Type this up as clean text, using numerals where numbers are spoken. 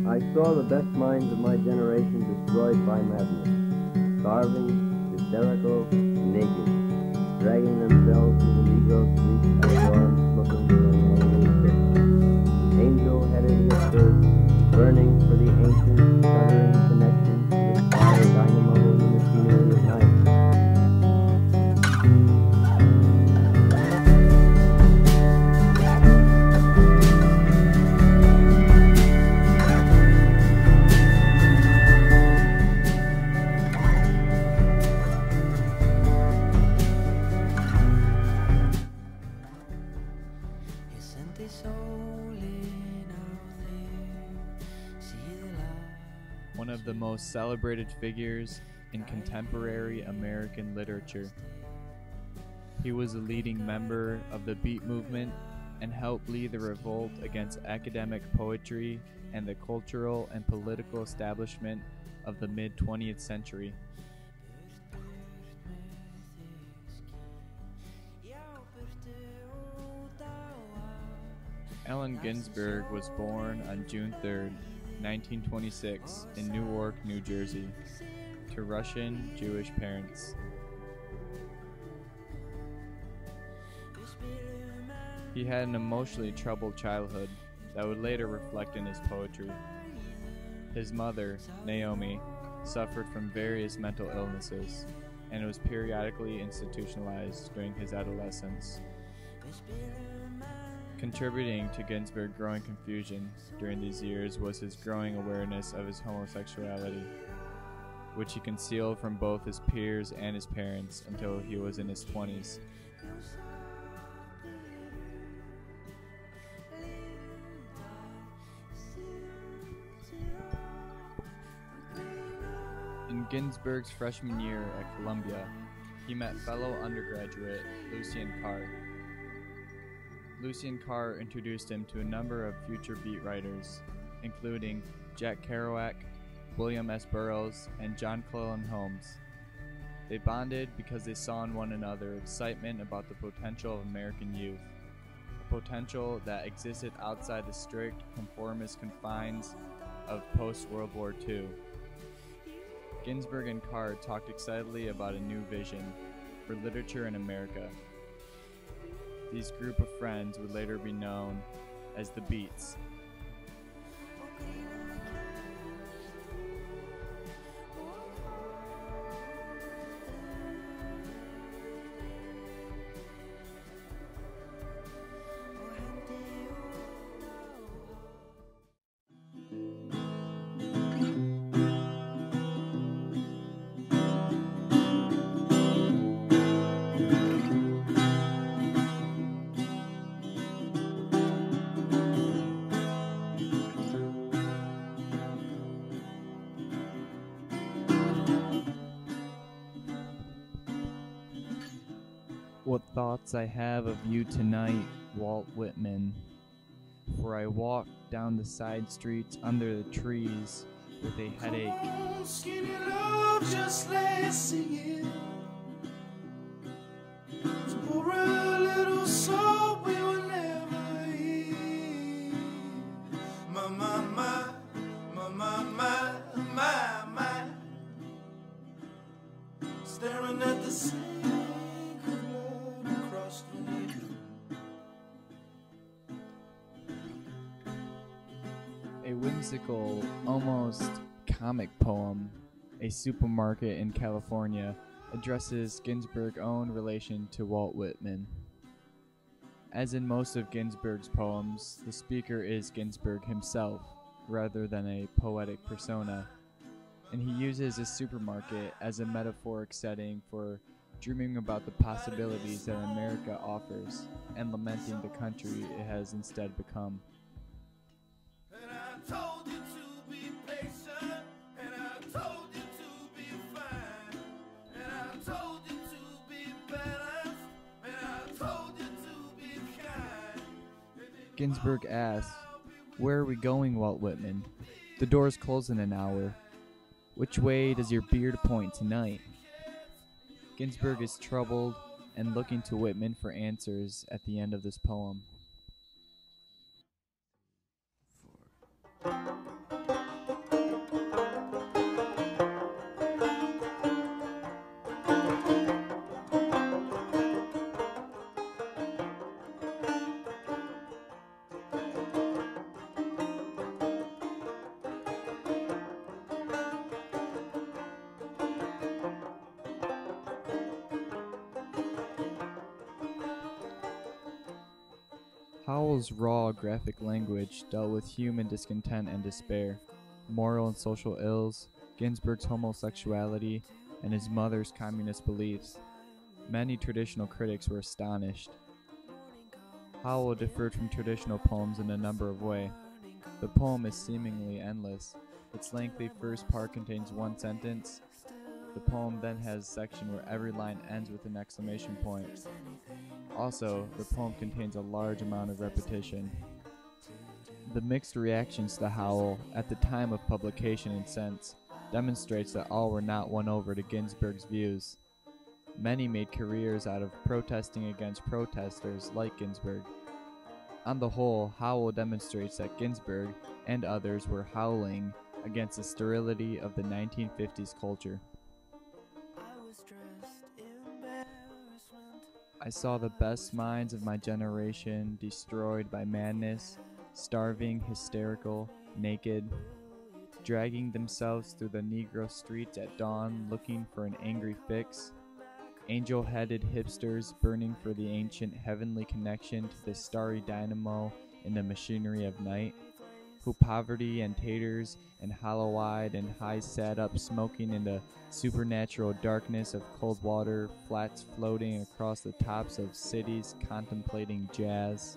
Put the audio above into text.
I saw the best minds of my generation destroyed by madness, starving, hysterical, naked, dragging themselves through the Negro streets at dawn looking for an angry fix. Angel-headed whispers, burning for the ancient, shuddering connection to the fire dynamo and the machinery of night. One of the most celebrated figures in contemporary American literature. He was a leading member of the Beat movement and helped lead the revolt against academic poetry and the cultural and political establishment of the mid-20th century. Allen Ginsberg was born on June 3, 1926, in Newark, New Jersey, to Russian Jewish parents. He had an emotionally troubled childhood that would later reflect in his poetry. His mother, Naomi, suffered from various mental illnesses and was periodically institutionalized during his adolescence. Contributing to Ginsberg's growing confusion during these years was his growing awareness of his homosexuality, which he concealed from both his peers and his parents until he was in his 20s. In Ginsberg's freshman year at Columbia, he met fellow undergraduate Lucien Carr. Lucien Carr introduced him to a number of future beat writers, including Jack Kerouac, William S. Burroughs, and John Cleland Holmes. They bonded because they saw in one another excitement about the potential of American youth, a potential that existed outside the strict conformist confines of post-World War II. Ginsberg and Carr talked excitedly about a new vision for literature in America. These group of friends would later be known as the Beats. What thoughts I have of you tonight, Walt Whitman. For I walk down the side streets under the trees with a headache. Skinny love just lay singing. So pour a little salt we will never eat. My, my, my, my, my, my, my, my. Staring at the sink of blood across the needle. A whimsical, almost comic poem, A Supermarket in California, addresses Ginsberg's own relation to Walt Whitman. As in most of Ginsberg's poems, the speaker is Ginsberg himself, rather than a poetic persona, and he uses a supermarket as a metaphoric setting for dreaming about the possibilities that America offers and lamenting the country it has instead become. And I told you to be patient, and I told you to be fine, and I told you to be balanced, and I told you to be kind. Ginsberg asks, "Where are we going, Walt Whitman? The door's close in an hour. Which way does your beard point tonight?" Ginsberg is troubled and looking to Whitman for answers at the end of this poem. Howell's raw, graphic language dealt with human discontent and despair, moral and social ills, Ginsberg's homosexuality, and his mother's communist beliefs. Many traditional critics were astonished. Howell differed from traditional poems in a number of ways. The poem is seemingly endless. Its lengthy first part contains one sentence. The poem then has a section where every line ends with an exclamation point. Also, the poem contains a large amount of repetition. The mixed reactions to Howell at the time of publication and since demonstrates that all were not won over to Ginsberg's views. Many made careers out of protesting against protesters like Ginsberg. On the whole, Howell demonstrates that Ginsberg and others were howling against the sterility of the 1950s culture. I saw the best minds of my generation destroyed by madness, starving, hysterical, naked, dragging themselves through the Negro streets at dawn looking for an angry fix, angel-headed hipsters burning for the ancient heavenly connection to the starry dynamo in the machinery of night, who poverty and taters and hollow-eyed and high sat up smoking in the supernatural darkness of cold water flats floating across the tops of cities contemplating jazz.